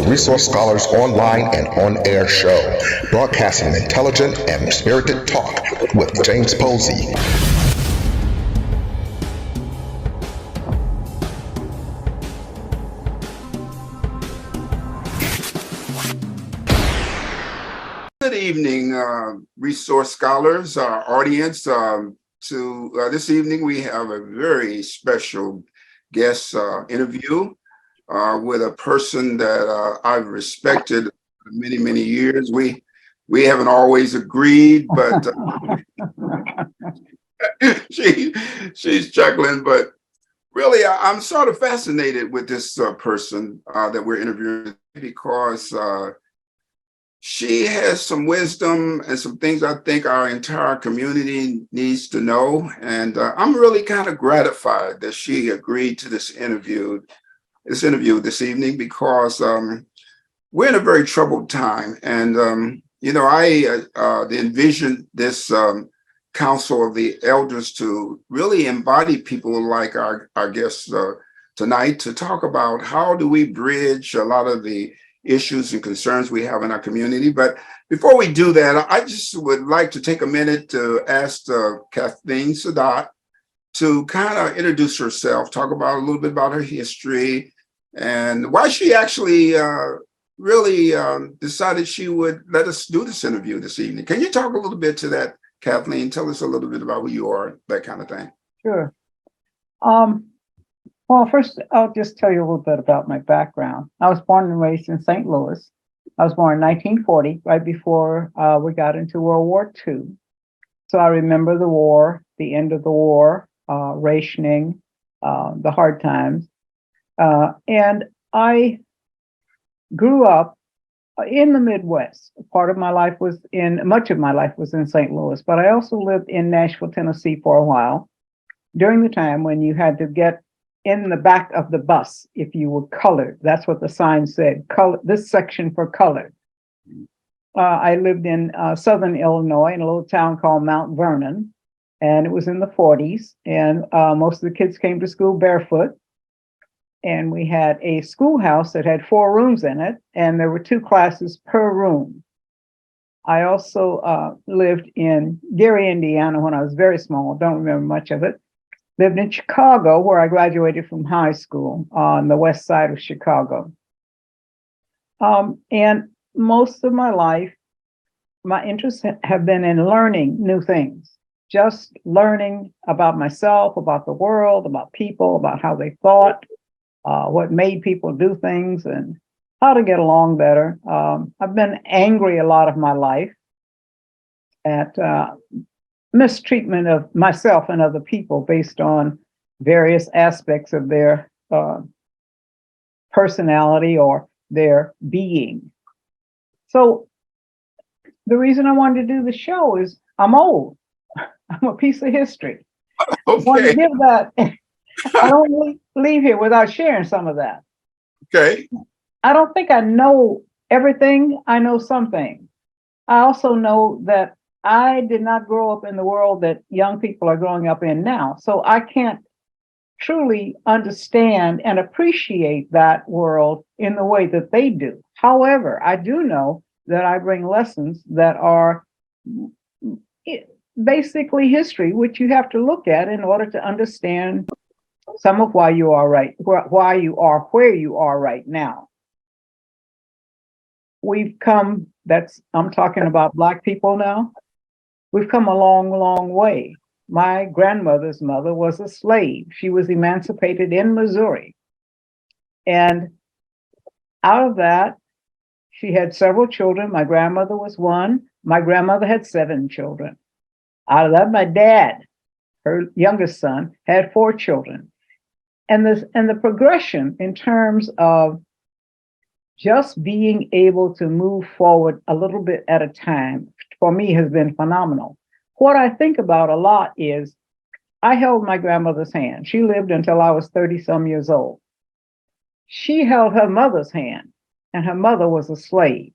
the Resource Scholars Online and On-Air Show, broadcasting intelligent and spirited talk with James Posey. Good evening, Resource Scholars, our audience. This evening, we have a very special guest interview with a person that I've respected for many, many years. We haven't always agreed, but she's chuckling. But really, I'm sort of fascinated with this person that we're interviewing because she has some wisdom and some things I think our entire community needs to know. And I'm really kind of gratified that she agreed to this interview this evening because we're in a very troubled time. And, I envisioned this Council of the Elders to really embody people like our guests tonight to talk about how do we bridge a lot of the issues and concerns we have in our community. But before we do that, I just would like to take a minute to ask Kathleen Sadaat to kind of introduce herself, talk about a little bit about her history and why she actually really decided she would let us do this interview this evening. Can you talk a little bit to that, Kathleen? Tell us a little bit about who you are, that kind of thing. Sure. Well, first, I'll just tell you a little bit about my background. I was born and raised in St. Louis. I was born in 1940, right before we got into World War II. So I remember the war, the end of the war, rationing, the hard times. And I grew up in the Midwest. Much of my life was in St. Louis, but I also lived in Nashville, Tennessee for a while during the time when you had to get in the back of the bus if you were colored. That's what the sign said, color, this section for colored. I lived in southern Illinois in a little town called Mount Vernon, and it was in the 40s, and most of the kids came to school barefoot. And we had a schoolhouse that had 4 rooms in it, and there were 2 classes per room. I also lived in Gary, Indiana when I was very small, don't remember much of it. Lived in Chicago, where I graduated from high school on the west side of Chicago. And most of my life, my interests have been in learning new things, just learning about myself, about the world, about people, about how they thought, what made people do things, and how to get along better. I've been angry a lot of my life at mistreatment of myself and other people based on various aspects of their personality or their being. So the reason I wanted to do the show is I'm old. I'm a piece of history. Okay. I want to give that. I don't leave here without sharing some of that. Okay. I don't think I know everything. I know something. I also know that I did not grow up in the world that young people are growing up in now. So I can't truly understand and appreciate that world in the way that they do. However, I do know that I bring lessons that are basically history, which you have to look at in order to understand some of why you are where you are right now. I'm talking about Black people now. We've come a long, long way. My grandmother's mother was a slave. She was emancipated in Missouri. And out of that, she had several children. My grandmother was one. My grandmother had 7 children. Out of that, my dad, her youngest son, had 4 children. And the progression in terms of just being able to move forward a little bit at a time, for me, has been phenomenal. What I think about a lot is I held my grandmother's hand. She lived until I was 30-some years old. She held her mother's hand, and her mother was a slave.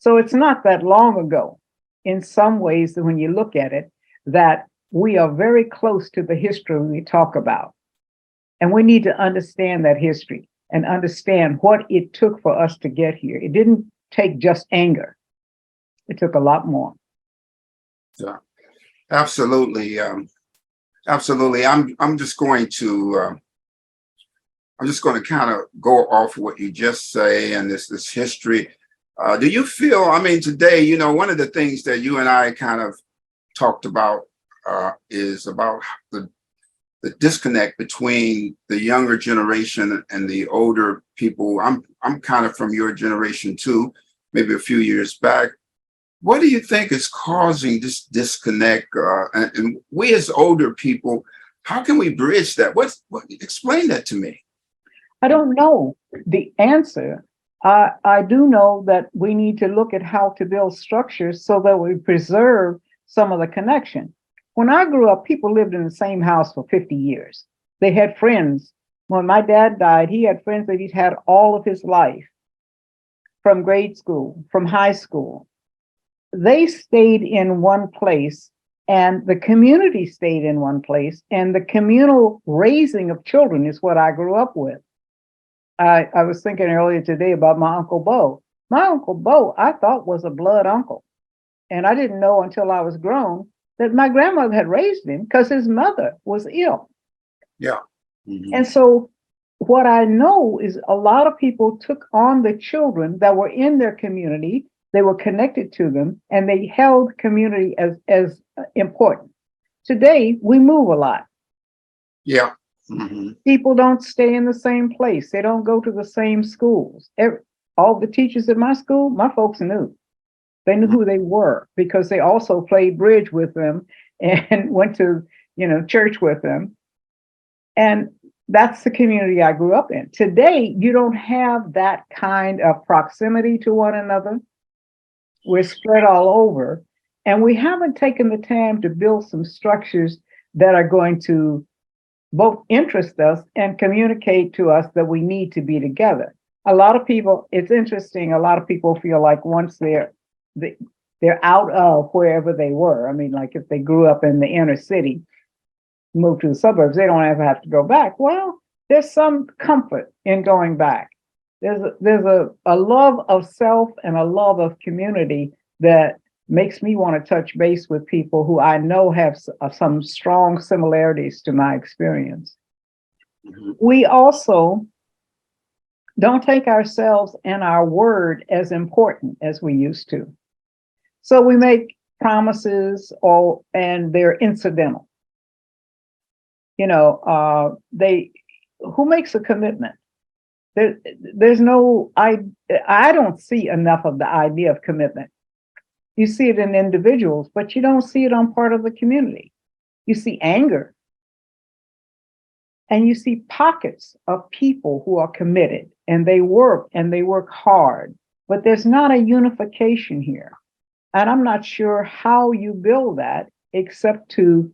So it's not that long ago, in some ways, when you look at it, that we are very close to the history we talk about. And we need to understand that history. and understand what it took for us to get here. It didn't take just anger. It took a lot more. Yeah, absolutely. Absolutely. I'm just going to kind of go off what you just say and this history. Do you feel, I mean, today, you know, one of the things that you and I kind of talked about is about the disconnect between the younger generation and the older people. I'm kind of from your generation too, maybe a few years back. What do you think is causing this disconnect? And we as older people, how can we bridge that? Explain that to me. I don't know the answer. I do know that we need to look at how to build structures so that we preserve some of the connection. When I grew up, people lived in the same house for 50 years. They had friends. When my dad died, he had friends that he'd had all of his life, from grade school, from high school. They stayed in one place, and the community stayed in one place, and the communal raising of children is what I grew up with. I was thinking earlier today about my Uncle Bo. My Uncle Bo, I thought, was a blood uncle. And I didn't know until I was grown that my grandmother had raised him because his mother was ill. Yeah. Mm-hmm. And so what I know is a lot of people took on the children that were in their community. They were connected to them, and they held community as important. Today, we move a lot. Yeah. Mm-hmm. People don't stay in the same place. They don't go to the same schools. All the teachers at my school, my folks knew. They knew who they were because they also played bridge with them and went to, church with them. And that's the community I grew up in. Today, you don't have that kind of proximity to one another. We're spread all over, and we haven't taken the time to build some structures that are going to both interest us and communicate to us that we need to be together. A lot of people, it's interesting, a lot of people feel like once they're out of wherever they were. I mean, like if they grew up in the inner city, moved to the suburbs, they don't ever have to go back. Well, there's some comfort in going back. There's a love of self and a love of community that makes me want to touch base with people who I know have some strong similarities to my experience. Mm-hmm. We also don't take ourselves and our word as important as we used to. So we make promises and they're incidental. Who makes a commitment? There's no, I don't see enough of the idea of commitment. You see it in individuals, but you don't see it on part of the community. You see anger. And you see pockets of people who are committed and they work hard, but there's not a unification here. And I'm not sure how you build that except to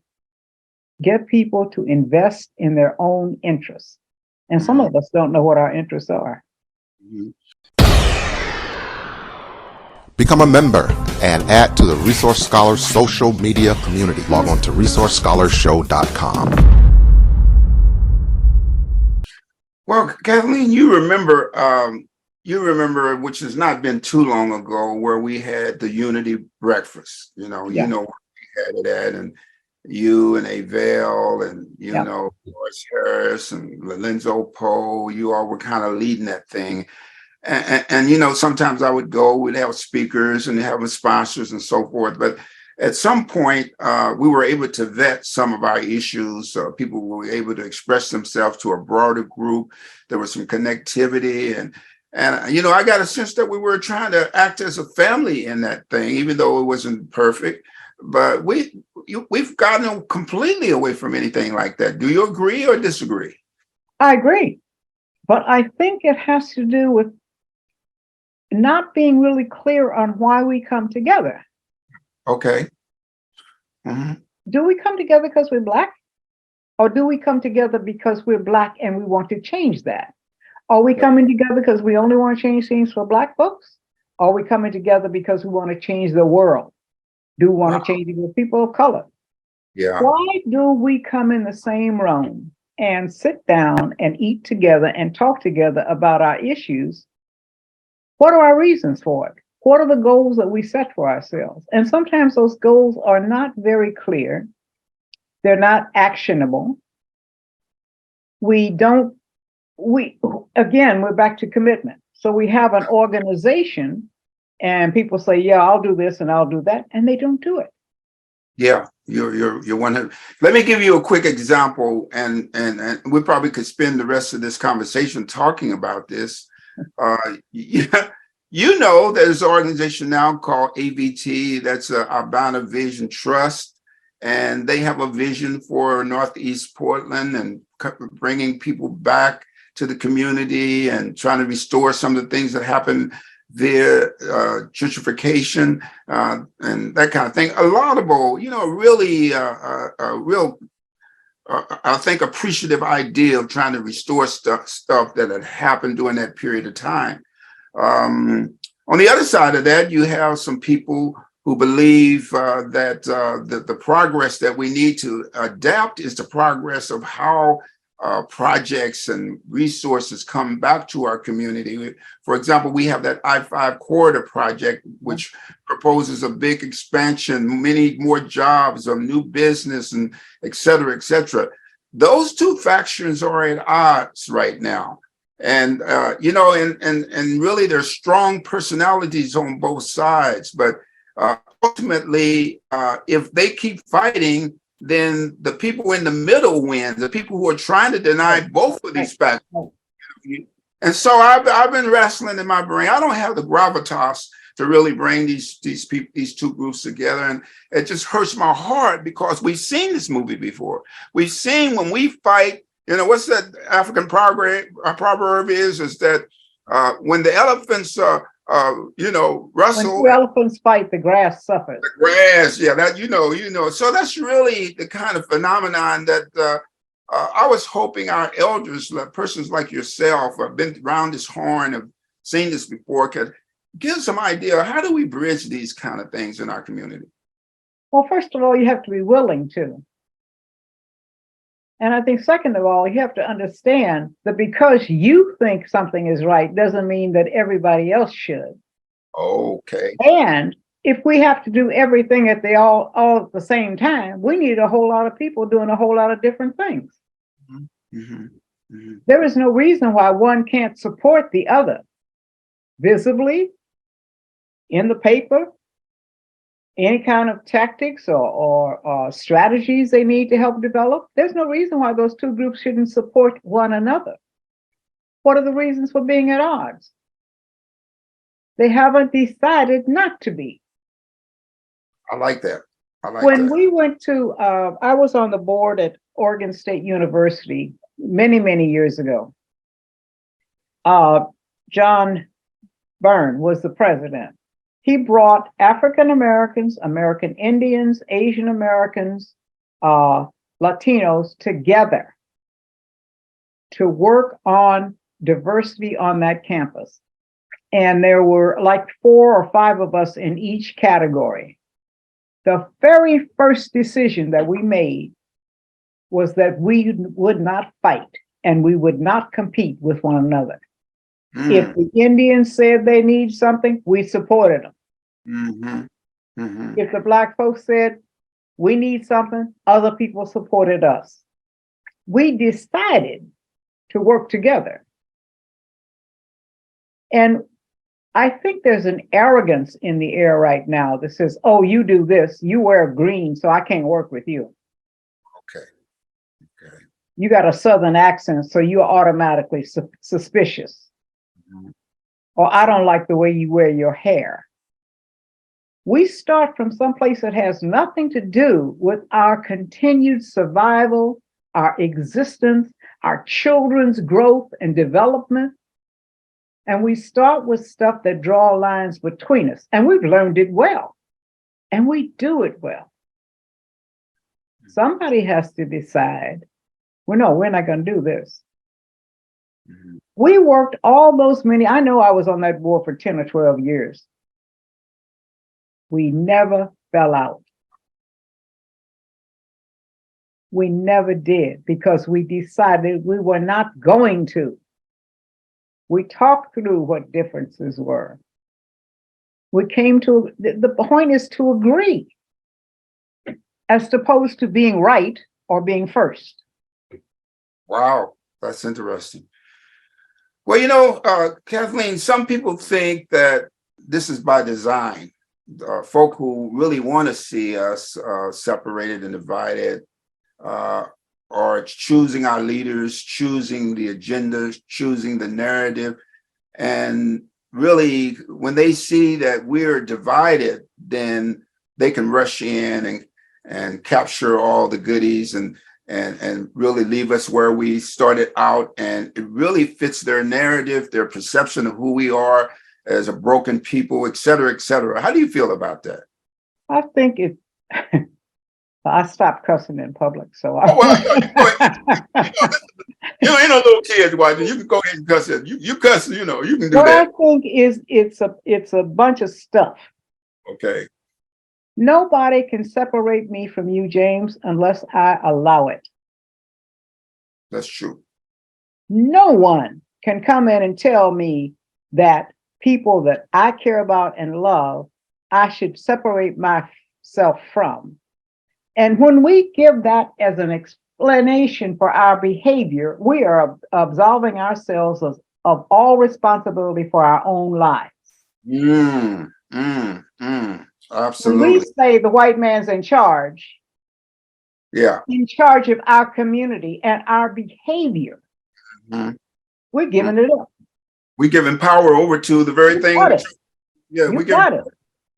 get people to invest in their own interests. And some of us don't know what our interests are. Become a member and add to the Resource Scholars social media community. Log on to resourcescholarshow.com. Well, Kathleen, you remember, which has not been too long ago, where we had the Unity Breakfast. You know where we had it at, and you and Avell and Doris Harris and Lorenzo Poe, you all were kind of leading that thing. And sometimes I would go, we'd have speakers and have sponsors and so forth. But at some point, we were able to vet some of our issues. People were able to express themselves to a broader group. There was some connectivity. And I got a sense that we were trying to act as a family in that thing, even though it wasn't perfect. But we've gotten completely away from anything like that. Do you agree or disagree? I agree. But I think it has to do with not being really clear on why we come together. Okay. Mm-hmm. Do we come together because we're Black? Or do we come together because we're Black and we want to change that? Are we coming together because we only want to change things for Black folks? Or are we coming together because we want to change the world? Do we want to change it with people of color? Yeah. Why do we come in the same room and sit down and eat together and talk together about our issues, what are our reasons for it? What are the goals that we set for ourselves? And sometimes those goals are not very clear. They're not actionable. Again, we're back to commitment. So we have an organization and people say, yeah, I'll do this and I'll do that. And they don't do it. Yeah, you're 100. Let me give you a quick example, and we probably could spend the rest of this conversation talking about this. Yeah, there's an organization now called AVT. That's Urbana Vision Trust, and they have a vision for Northeast Portland and bringing people back to the community and trying to restore some of the things that happened there, gentrification and that kind of thing. A laudable, really a real, I think, appreciative idea of trying to restore stuff that had happened during that period of time. On the other side of that, you have some people who believe that the progress that we need to adapt is the progress of how projects and resources come back to our community. For example, we have that I-5 corridor project, which proposes a big expansion, many more jobs, of new business, and et cetera, et cetera. Those two factions are at odds right now. And, and really there's strong personalities on both sides. But ultimately, if they keep fighting, then the people in the middle win, the people who are trying to deny both of these factors. And so I've been wrestling in my brain. I don't have the gravitas to really bring these two groups together. And it just hurts my heart because we've seen this movie before. We've seen when we fight, what's that African proverb is that when the elephants Russell. When two elephants fight, the grass suffers. The grass, yeah, that So that's really the kind of phenomenon that I was hoping our elders, persons like yourself, have been around this horn, have seen this before, could give some idea. How do we bridge these kind of things in our community? Well, first of all, you have to be willing to. And I think, second of all, you have to understand that because you think something is right doesn't mean that everybody else should. Okay. And if we have to do everything at all at the same time, we need a whole lot of people doing a whole lot of different things. Mm-hmm. Mm-hmm. There is no reason why one can't support the other visibly, in the paper, any kind of tactics or strategies they need to help develop. There's no reason why those two groups shouldn't support one another. What are the reasons for being at odds? They haven't decided not to be. I like that. When we went to, I was on the board at Oregon State University many, many years ago. John Byrne was the president. He brought African Americans, American Indians, Asian Americans, Latinos together to work on diversity on that campus. And there were like 4 or 5 of us in each category. The very first decision that we made was that we would not fight and we would not compete with one another. If the Indians said they need something, we supported them. Mm-hmm. Mm-hmm. If the Black folks said we need something, other people supported us. We decided to work together. And I think there's an arrogance in the air right now that says, oh, you do this, you wear green, so I can't work with you. Okay. You got a Southern accent, so you're automatically suspicious. Mm-hmm. Or I don't like the way you wear your hair. We start from someplace that has nothing to do with our continued survival, our existence, our children's growth and development. And we start with stuff that draw lines between us. And we've learned it well. And we do it well. Somebody has to decide, well, no, we're not going to do this. Mm-hmm. We worked all those I know I was on that board for 10 or 12 years. We never fell out. We never did because we decided we were not going to. We talked through what differences were. We came to, the point is to agree as opposed to being right or being first. Wow, that's interesting. Well, Kathleen, some people think that this is by design. Folk who really want to see us separated and divided are choosing our leaders, choosing the agendas, choosing the narrative. And really, when they see that we're divided, then they can rush in and capture all the goodies and really leave us where we started out. And it really fits their narrative, their perception of who we are as a broken people, et cetera, et cetera. How do you feel about that? I think it, I stopped cussing in public, so ain't no little kids watching. You can go ahead and cuss it. You cuss, you can do what that. I think is it's a bunch of stuff. Okay. Nobody can separate me from you, James, unless I allow it. That's true. No one can come in and tell me that people that I care about and love, I should separate myself from. And when we give that as an explanation for our behavior, we are absolving ourselves of all responsibility for our own lives. Absolutely. When we say the white man's in charge of our community and our behavior, we're giving it up. We're giving power over to the very thing. We got it.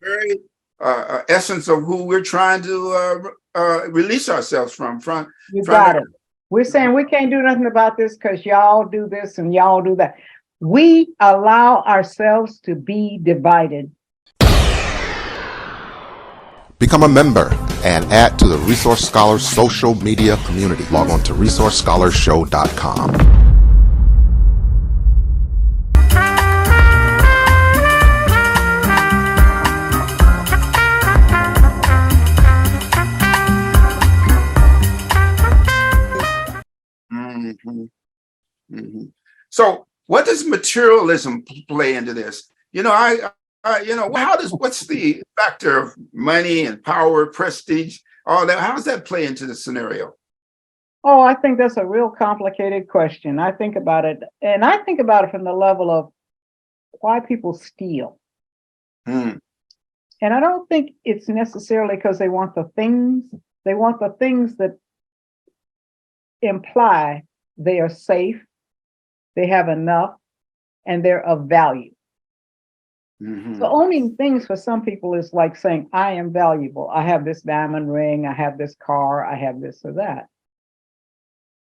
Very essence of who we're trying to release ourselves from. You got it. We're saying we can't do nothing about this because y'all do this and y'all do that. We allow ourselves to be divided. Become a member and add to the Resource Scholars social media community. Log on to resourcescholarshow.com. So what does materialism play into this? What's the factor of money and power, prestige, all that? How does that play into the scenario? Oh, I think that's a real complicated question. I think about it, and I think about it from the level of why people steal. And I don't think it's necessarily because they want the things. They want the things that imply they are safe, they have enough, and they're of value. So owning things for some people is like saying, I am valuable. I have this diamond ring, I have this car, I have this or that.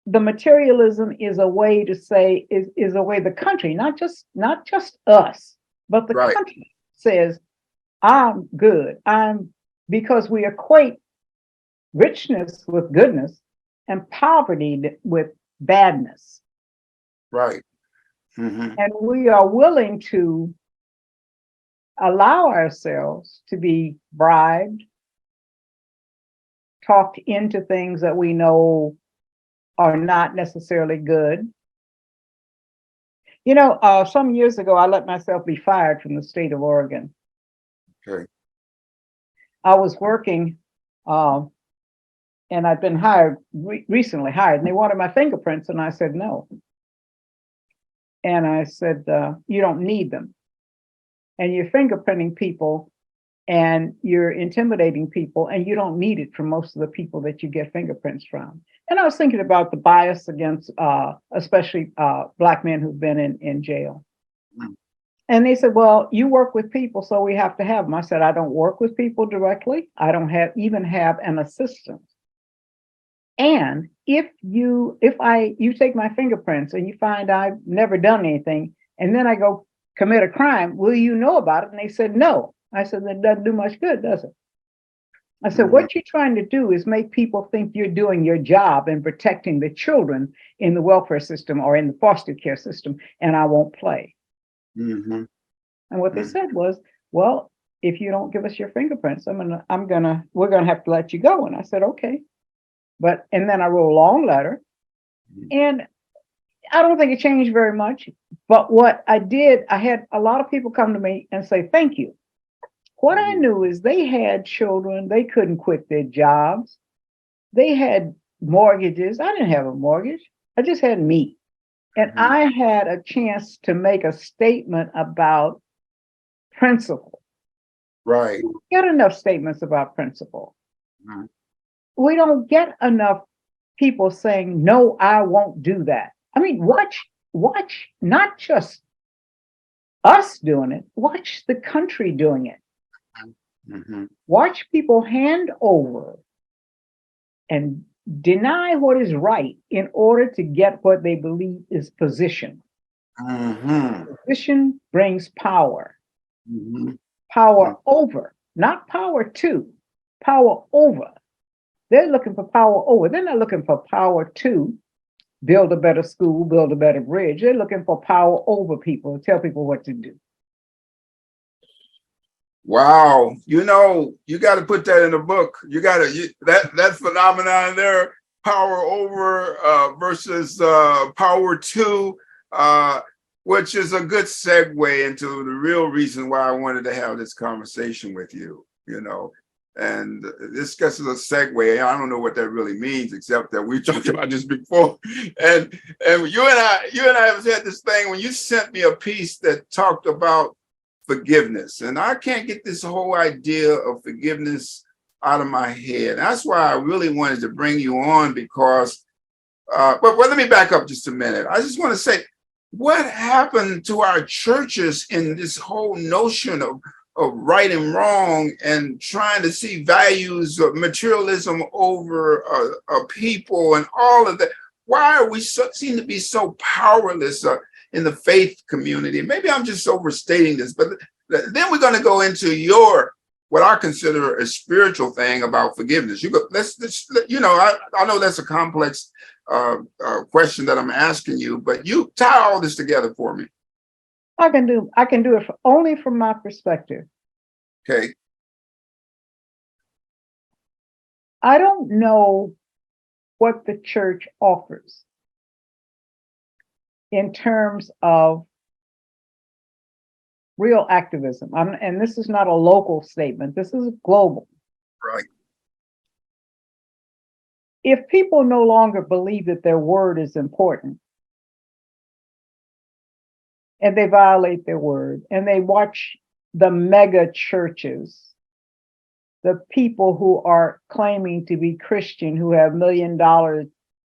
The materialism is a way to say, is a way the country, not just us, but the country says, I'm good. Because we equate richness with goodness and poverty with badness. Right. And we are willing to allow ourselves to be bribed, talked into things that we know are not necessarily good. Some years ago, I let myself be fired from the state of Oregon. Okay. I was working, and I'd been recently hired, and they wanted my fingerprints, and I said no. And I said, you don't need them. And you're fingerprinting people and you're intimidating people, and you don't need it from most of the people that you get fingerprints from. And I was thinking about the bias against especially Black men who've been in jail. And they said, well, you work with people, so we have to have them. I said, I don't work with people directly. I don't even have an assistant. And if you take my fingerprints and you find I've never done anything, and then I go commit a crime, will you know about it? And they said, no. I said, that doesn't do much good, does it? I said, what you're trying to do is make people think you're doing your job and protecting the children in the welfare system or in the foster care system, and I won't play. And what they said was, well, if you don't give us your fingerprints, we're gonna have to let you go. And I said, okay. and then I wrote a long letter, and I don't think it changed very much. But what I did, I had a lot of people come to me and say, thank you. What I knew is they had children, they couldn't quit their jobs. They had mortgages. I didn't have a mortgage. I just had me. And I had a chance to make a statement about principle. Right. We don't get enough statements about principle. We don't get enough people saying, no, I won't do that. I mean, watch not just us doing it, watch the country doing it. Watch people hand over and deny what is right in order to get what they believe is position. Position brings power. Power over, not power to, power over. They're looking for power over. They're not looking for power to build a better school, build a better bridge. They're looking for power over people, tell people what to do. Wow. You know, you got to put that in a book. You got to, that phenomenon there, power over versus power to, which is a good segue into the real reason why I wanted to have this conversation with you, you know. And this gets a segue. I don't know what that really means, except that we talked about this before. And you and I have had this thing when you sent me a piece that talked about forgiveness. And I can't get this whole idea of forgiveness out of my head. That's why I really wanted to bring you on, because, but let me back up just a minute. I just want to say, what happened to our churches in this whole notion of right and wrong and trying to see values of materialism over people and all of that? Why are we seem to be so powerless in the faith community? Maybe I'm just overstating this, but then we're going to go into what I consider a spiritual thing about forgiveness. Let's you know, I know that's a complex question that I'm asking you, but you tie all this together for me. I can do it only from my perspective. Okay. I don't know what the church offers in terms of real activism. And this is not a local statement. This is global. Right. If people no longer believe that their word is important, and they violate their word, and they watch the mega churches, the people who are claiming to be Christian, who have $1 million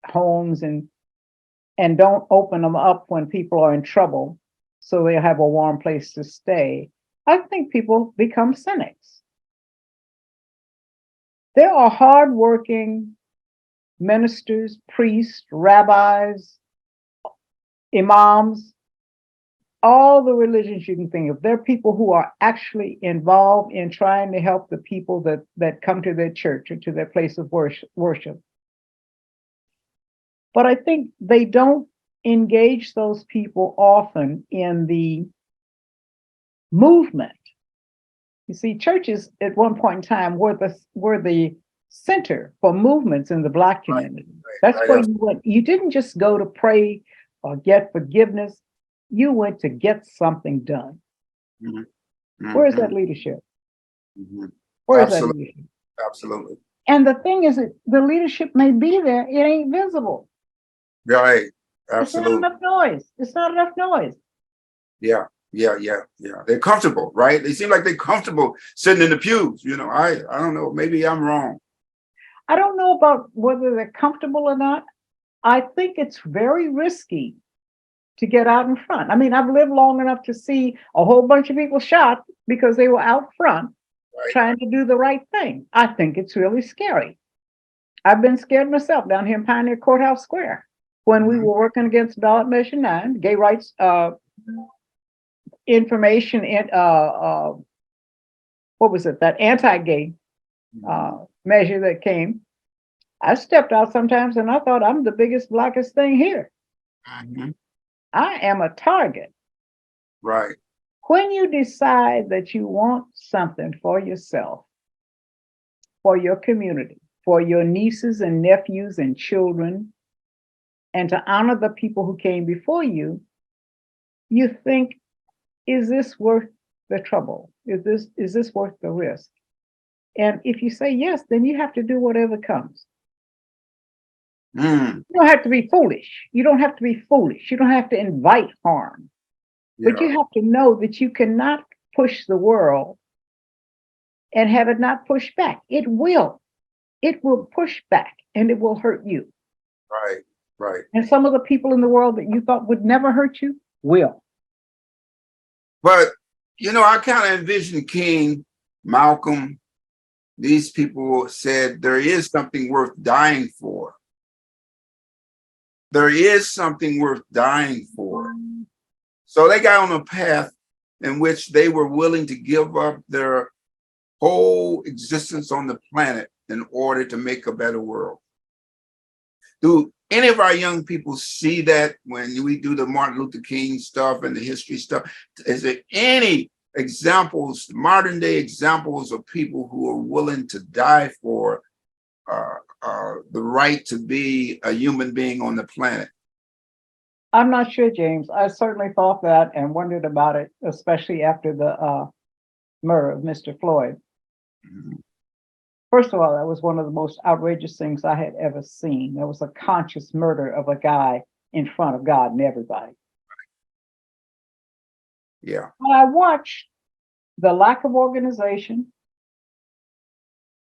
homes and don't open them up when people are in trouble, so they have a warm place to stay, I think people become cynics. There are hardworking ministers, priests, rabbis, imams, all the religions you can think of. There are people who are actually involved in trying to help the people that come to their church or to their place of worship. But I think they don't engage those people often in the movement. You see, churches at one point in time were the center for movements in the Black community. That's where you went. You didn't just go to pray or get forgiveness. You went to get something done. Where is that leadership? Where is that leadership? Absolutely. And the thing is that the leadership may be there, it ain't visible. Right. Absolutely. It's not enough noise. It's not enough noise. Yeah. They're comfortable, right? They seem like they're comfortable sitting in the pews. You know, I don't know. Maybe I'm wrong. I don't know about whether they're comfortable or not. I think it's very risky to get out in front. I mean, I've lived long enough to see a whole bunch of people shot because they were out front trying to do the right thing. I think it's really scary. I've been scared myself down here in Pioneer Courthouse Square when we were working against ballot measure 9, gay rights information, and what was it, that anti-gay measure that came. I stepped out sometimes and I thought, I'm the biggest, blackest thing here. I am a target. Right. When you decide that you want something for yourself, for your community, for your nieces and nephews and children, and to honor the people who came before you, you think, is this worth the trouble? Is this worth the risk? And if you say yes, then you have to do whatever comes. You don't have to be foolish. You don't have to be foolish. You don't have to invite harm. But you have to know that you cannot push the world and have it not push back. It will. It will push back and it will hurt you. Right, right. And some of the people in the world that you thought would never hurt you will. But, I kind of envision King, Malcolm, these people said there is something worth dying for. There is something worth dying for. So they got on a path in which they were willing to give up their whole existence on the planet in order to make a better world. Do any of our young people see that when we do the Martin Luther King stuff and the history stuff? Is there any examples, modern day examples of people who are willing to die for the right to be a human being on the planet? I'm not sure, James. I certainly thought that and wondered about it, especially after the murder of Mr. Floyd. Mm-hmm. First of all, that was one of the most outrageous things I had ever seen. There was a conscious murder of a guy in front of God and everybody. Yeah. When I watched the lack of organization,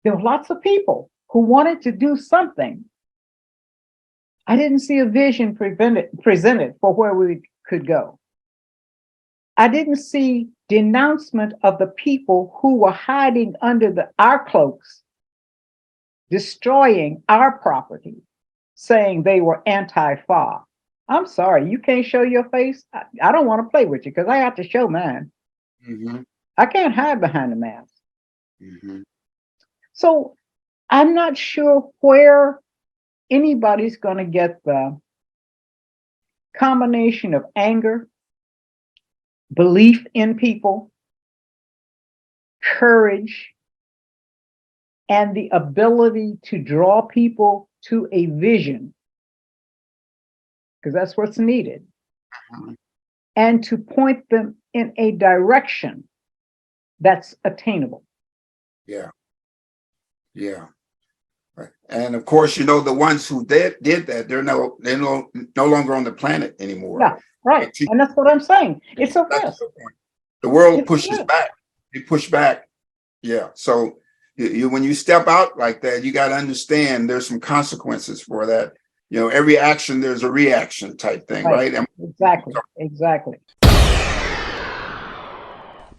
there were lots of people who wanted to do something. I didn't see a vision presented for where we could go. I didn't see denouncement of the people who were hiding under our cloaks, destroying our property, saying they were anti-FA. I'm sorry, you can't show your face. I don't want to play with you because I have to show mine. Mm-hmm. I can't hide behind the mask. Mm-hmm. So I'm not sure where anybody's going to get the combination of anger, belief in people, courage, and the ability to draw people to a vision, because that's what's needed, and to point them in a direction that's attainable. Yeah. Yeah. Right. And of course, the ones who did that, they're no longer on the planet anymore. Yeah, right. And that's what I'm saying. It's a risk. The world pushes back. They push back. Yeah. So when you step out like that, you got to understand there's some consequences for that. Every action, there's a reaction type thing, right? Exactly.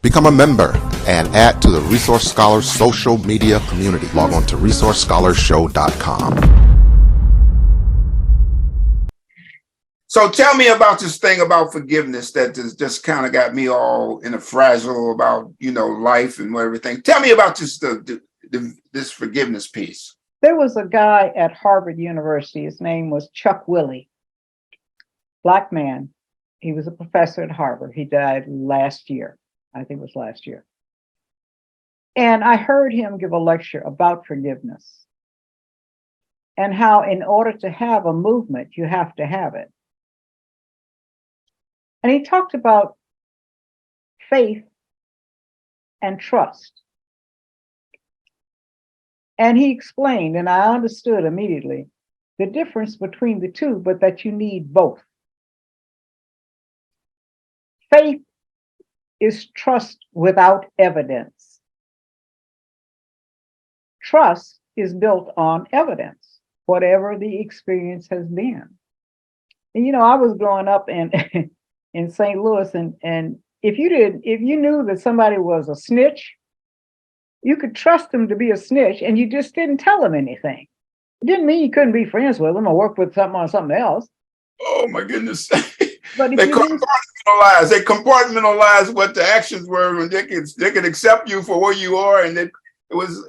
Become a member and add to the Resource Scholars social media community. Log on to resourcescholarshow.com. So tell me about this thing about forgiveness that just kind of got me all in a frazzle about, life and everything. Tell me about this forgiveness piece. There was a guy at Harvard University. His name was Chuck Willey. Black man. He was a professor at Harvard. He died last year. I think it was last year. And I heard him give a lecture about forgiveness and how in order to have a movement, you have to have it. And he talked about faith and trust. And he explained, and I understood immediately, the difference between the two, but that you need both. Faith is trust without evidence. Trust is built on evidence, whatever the experience has been. And I was growing up in St. Louis, and if you knew that somebody was a snitch, you could trust them to be a snitch, and you just didn't tell them anything. It didn't mean you couldn't be friends with them or work with them on something else. Oh my goodness. But they compartmentalize what the actions were, and they could accept you for where you are, and it was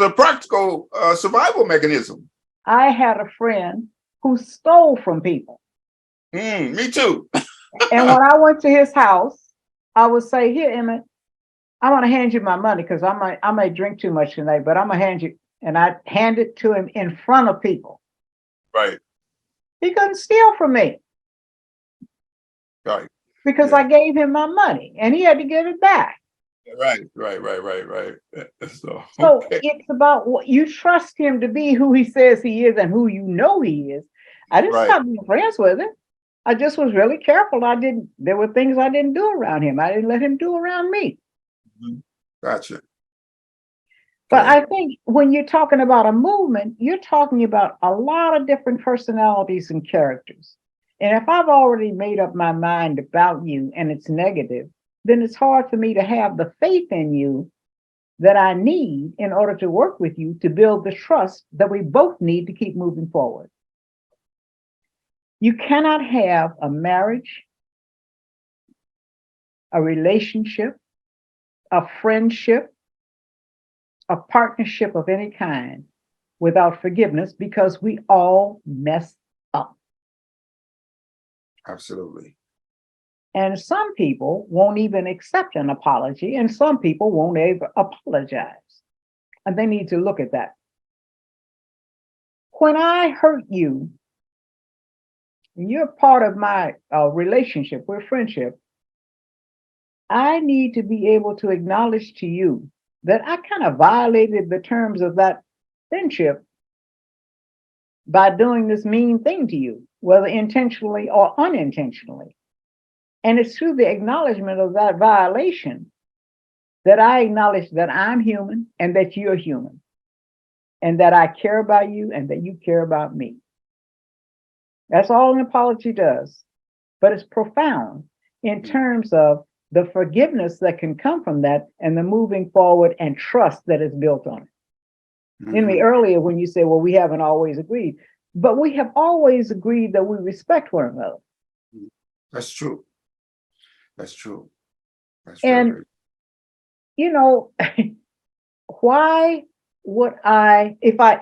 a practical survival mechanism. I had a friend who stole from people. Me too. And when I went to his house, I would say, "Here, Emmett, I want to hand you my money because I might drink too much tonight, but I'm gonna hand you and I'd hand it to him in front of people. Right. He couldn't steal from me Right. because Yeah. I gave him my money and he had to give it back. Right. So, So okay. it's about what you trust him to be, who he says he is and who you know he is. I didn't Right. stop being friends with him. I just was really careful. There were things I didn't do around him. I didn't let him do around me. Mhm. Gotcha. But Okay. I think when you're talking about a movement, you're talking about a lot of different personalities and characters. And if I've already made up my mind about you and it's negative, then it's hard for me to have the faith in you that I need in order to work with you to build the trust that we both need to keep moving forward. You cannot have a marriage, a relationship, a friendship, a partnership of any kind without forgiveness because we all mess up. Absolutely. And some people won't even accept an apology, and some people won't ever apologize. And they need to look at that. When I hurt you, and you're part of my relationship, we're friendship, I need to be able to acknowledge to you that I kind of violated the terms of that friendship by doing this mean thing to you, whether intentionally or unintentionally. And it's through the acknowledgement of that violation that I acknowledge that I'm human and that you're human, and that I care about you and that you care about me. That's all an apology does, but it's profound in terms of the forgiveness that can come from that and the moving forward and trust that is built on it. Mhm. In the earlier, when you say, well, we haven't always agreed, but we have always agreed that we respect one another. That's true. That's true. That's And, very. you know, why would I, if I,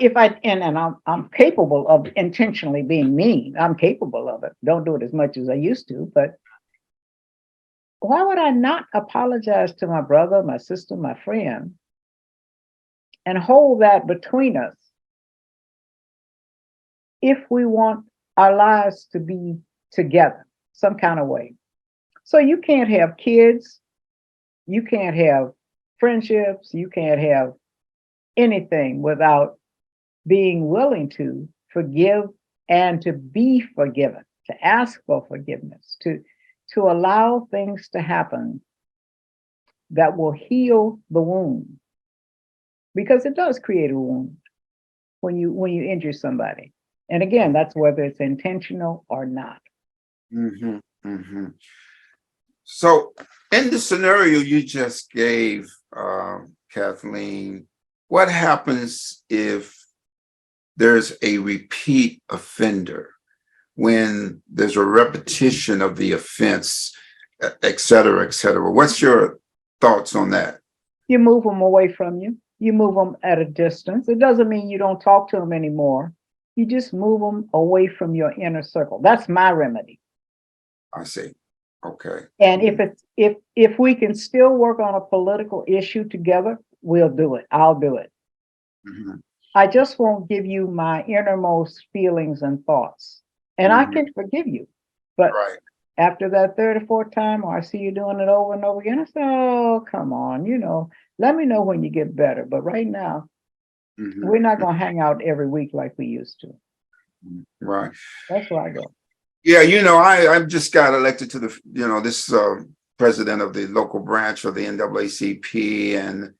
and I'm capable of intentionally being mean, I'm capable of it. Don't do it as much as I used to, but why would I not apologize to my brother, my sister, my friend, and hold that between us if we want our lives to be together some kind of way? So you can't have kids, you can't have friendships, you can't have anything without being willing to forgive and to be forgiven, to ask for forgiveness, to allow things to happen that will heal the wound, because it does create a wound when you injure somebody. And again, that's whether it's intentional or not. Mm-hmm. Mm-hmm. So, in the scenario you just gave, Kathleen, what happens if there's a repeat offender, when there's a repetition of the offense, et cetera, et cetera? What's your thoughts on that? You move them away from you. You move them at a distance. It doesn't mean you don't talk to them anymore. You just move them away from your inner circle. That's my remedy. I see. Okay. And if we can still work on a political issue together, we'll do it. I'll do it. Mm-hmm. I just won't give you my innermost feelings and thoughts. And I can forgive you. But Right. after that third or fourth time, or I see you doing it over and over again, I say, oh, come on, let me know when you get better. But right now, Mm-hmm. we're not going to hang out every week like we used to. Right. That's where I go. Yeah, I just got elected to this president of the local branch of the NAACP, and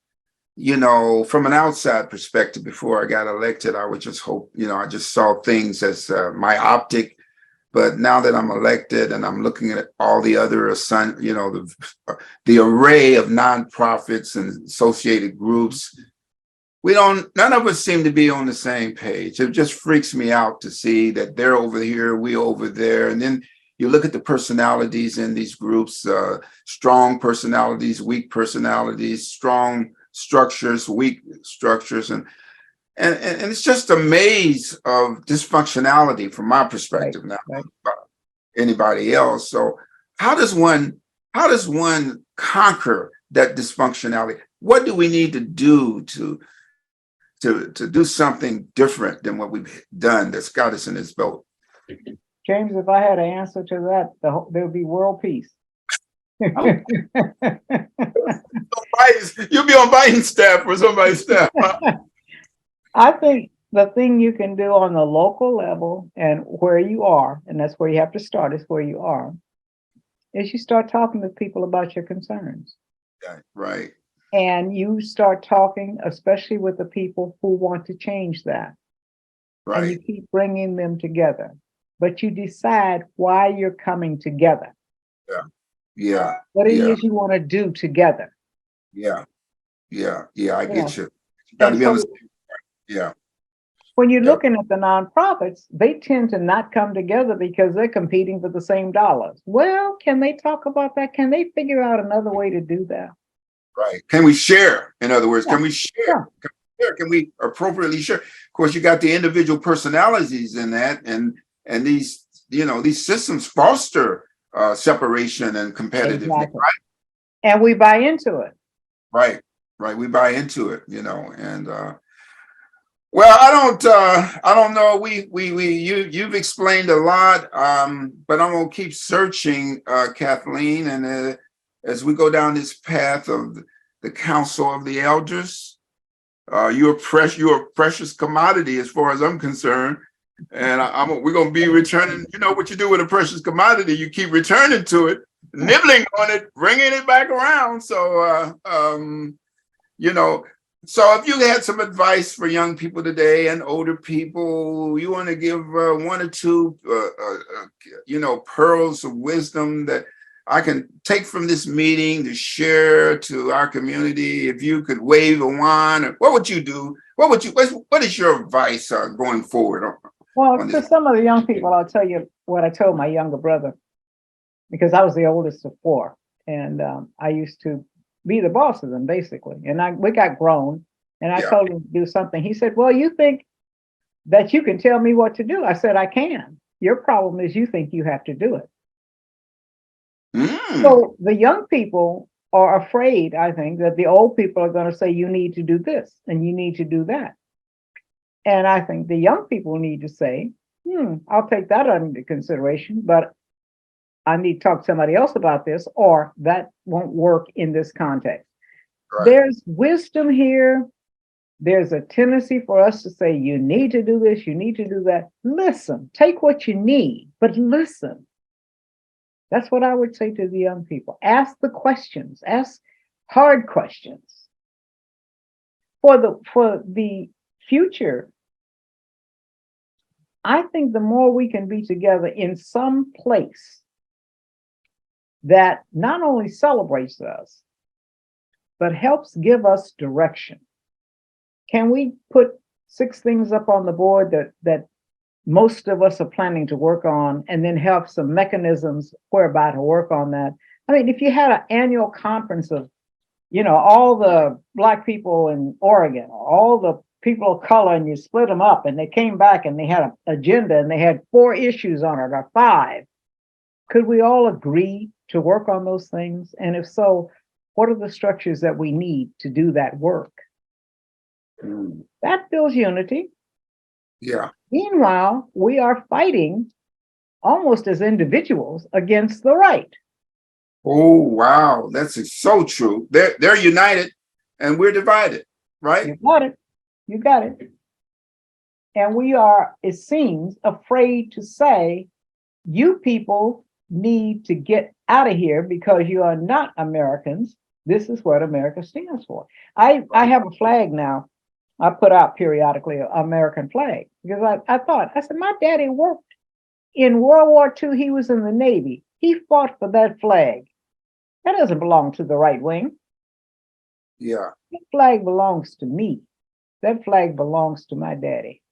from an outside perspective, before I got elected, I would just hope, I just saw things as myopic. But now that I'm elected and I'm looking at all the other the array of nonprofits and associated groups, none of us seem to be on the same page. It just freaks me out to see that they're over here, we over there. And then you look at the personalities in these groups, strong personalities, weak personalities, strong structures, weak structures. And it's just a maze of dysfunctionality from my perspective. Right, Now, right. about anybody else. So how does one conquer that dysfunctionality? What do we need to do to do something different than what we've done that's got us in this boat. James, if I had an answer to that, there would be world peace. You'll be on Biden staff or somebody's staff. I think the thing you can do on the local level and where you are, and that's where you have to start, is where you are, is you start talking to people about your concerns. Yeah, right. And you start talking, especially with the people who want to change that. Right. And you keep bringing them together. But you decide why you're coming together. Yeah. Yeah. What it is you want to do together. Yeah. Yeah. Yeah. I get you. You got to be on the same. Yeah. When you're looking at the nonprofits, they tend to not come together because they're competing for the same dollars. Well, can they talk about that? Can they figure out another way to do that? Right. Can we share? In other words, can we share? Yeah. Can we appropriately share? Of course, you got the individual personalities in that, and these, these systems foster separation and competitiveness. Exactly. Right? And we buy into it. Right. Right. We buy into it, and well, I don't know. You've explained a lot, but I'm gonna keep searching, Kathleen, and as we go down this path of the Council of the Elders, you're a precious commodity as far as I'm concerned, and we're gonna be returning. You know what you do with a precious commodity? You keep returning to it, nibbling on it, bringing it back around. So, So if you had some advice for young people today and older people, you want to give one or two, pearls of wisdom that I can take from this meeting to share to our community. If you could wave a wand, what would you do? What is your advice going forward? Well, to some of the young people, I'll tell you what I told my younger brother, because I was the oldest of four, and I used to be the boss of them, basically. And we got grown, and I told him to do something. He said, well, you think that you can tell me what to do? I said, I can. Your problem is you think you have to do it. So the young people are afraid, I think, that the old people are going to say, you need to do this and you need to do that. And I think the young people need to say, I'll take that under consideration, but I need to talk to somebody else about this, or that won't work in this context. Right. There's wisdom here. There's a tendency for us to say, you need to do this, you need to do that. Listen, take what you need, but listen. That's what I would say to the young people. Ask the questions, ask hard questions. For the future, I think the more we can be together in some place that not only celebrates us, but helps give us direction. Can we put 6 things up on the board that most of us are planning to work on, and then have some mechanisms whereby to work on that? I mean, if you had an annual conference of, all the Black people in Oregon, all the people of color, and you split them up, and they came back and they had an agenda and they had 4 issues on it, or 5. Could we all agree to work on those things? And if so, what are the structures that we need to do that work? That builds unity. Yeah. Meanwhile, we are fighting almost as individuals against the right. Oh, wow. That's so true. They're united and we're divided, right? You got it. And we are, it seems, afraid to say, you people need to get out of here because you are not Americans. This is what America stands for. I have a flag now. I put out periodically an American flag because I said, my daddy worked in World War II. He was in the Navy. He fought for that flag. That doesn't belong to the right wing. Yeah. That flag belongs to me. That flag belongs to my daddy.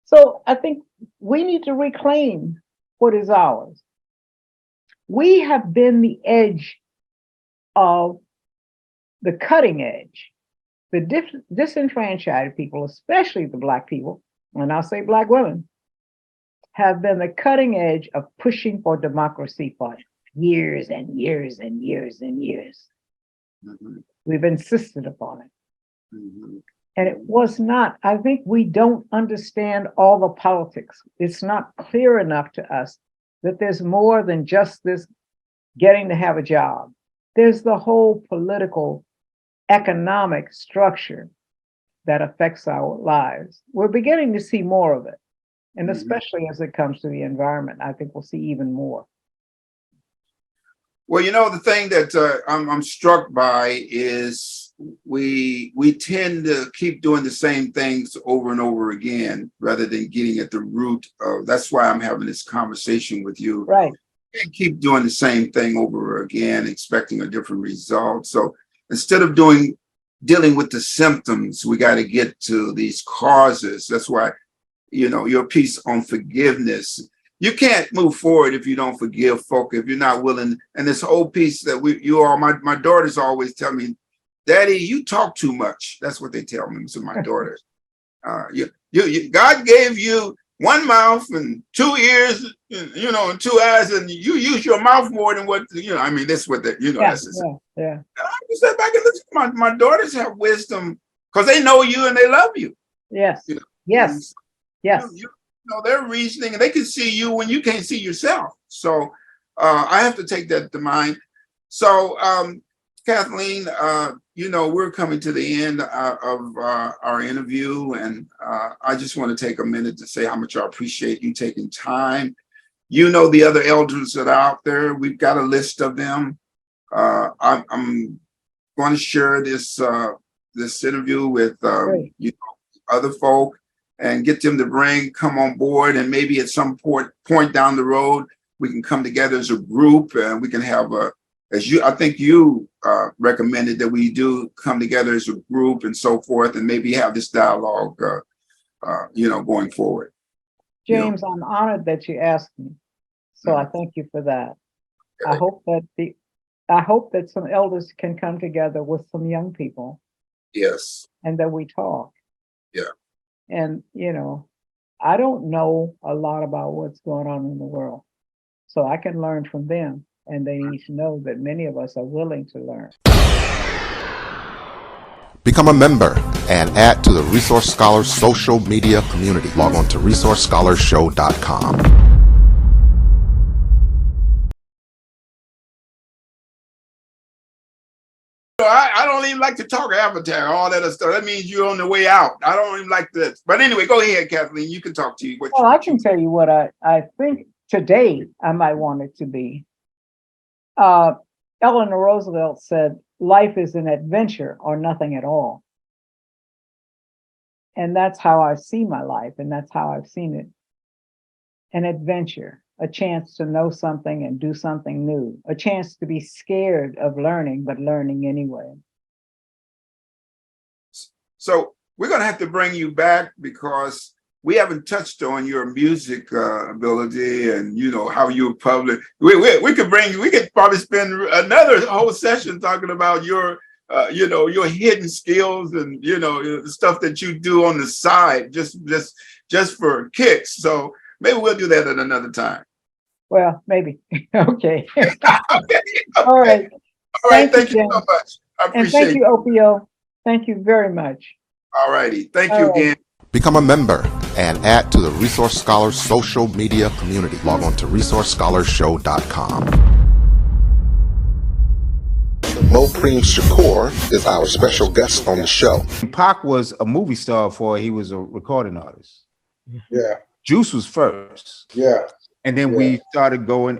So I think we need to reclaim what is ours. We have been the edge of the cutting edge. The disenfranchised people, especially the Black people, and I'll say Black women, have been the cutting edge of pushing for democracy for years and years and years and years. Mm-hmm. We've insisted upon it. Mm-hmm. And it was not, I think we don't understand all the politics. It's not clear enough to us that there's more than just this getting to have a job. There's the whole political, economic structure that affects our lives. We're beginning to see more of it. And especially as it comes to the environment, I think we'll see even more. Well, the thing that I'm struck by is we tend to keep doing the same things over and over again rather than getting at the root of. That's why I'm having this conversation with you. Right. And keep doing the same thing over again, expecting a different result. So instead of dealing with the symptoms, we got to get to these causes. That's why, your piece on forgiveness. You can't move forward if you don't forgive folk, if you're not willing. And this whole piece that my daughters always tell me, Daddy, you talk too much. That's what they tell me. So my daughters, God gave you one mouth and 2 ears, and 2 eyes, and you use your mouth more than what, that's what Yeah, that's yeah. And I just step back and listen. My daughters have wisdom because they know you and they love you. Yes, You know? yes, yes. They're reasoning and they can see you when you can't see yourself. So I have to take that to mind. So Kathleen, we're coming to the end of our interview, and I just want to take a minute to say how much I appreciate you taking time. The other elders that are out there, we've got a list of them. I'm going to share this interview with other folk and get them to come on board, and maybe at some point down the road we can come together as a group and we can have I think you recommended that we do come together as a group and so forth, and maybe have this dialogue, going forward. James, I'm honored that you asked me. So I thank you for that. Okay. I hope that some elders can come together with some young people. Yes. And that we talk. Yeah. And, I don't know a lot about what's going on in the world. So I can learn from them. And they need to know that many of us are willing to learn. Become a member and add to the Resource Scholars social media community. Log on to resourcescholarshow.com. I don't even like to talk avatar, all that other stuff. That means you're on the way out. I don't even like this. But anyway, go ahead, Kathleen. You can talk to you. I can tell you what I think today I might want it to be. Eleanor Roosevelt said, life is an adventure or nothing at all. And that's how I see my life, and that's how I've seen it. An adventure, a chance to know something and do something new, a chance to be scared of learning, but learning anyway. So we're going to have to bring you back because we haven't touched on your music ability and, how you publish. We could probably spend another whole session talking about your hidden skills and, the stuff that you do on the side, just for kicks. So maybe we'll do that at another time. Well, maybe. Okay. Okay. All right. All right. Thank you so much. I appreciate it. And thank you, Opio. Thank you very much. All righty. Thank you again. Become a member and add to the Resource Scholars social media community. Log on to resourcescholarshow.com. Mopreme Shakur is our special guest on the show. Pac was a movie star before he was a recording artist. Yeah. Juice was first. Yeah. And then we started going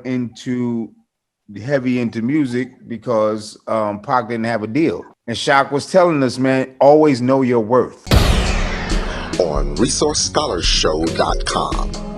heavy into music because Pac didn't have a deal. And Shock was telling us, man, always know your worth. On resourcescholarshow.com.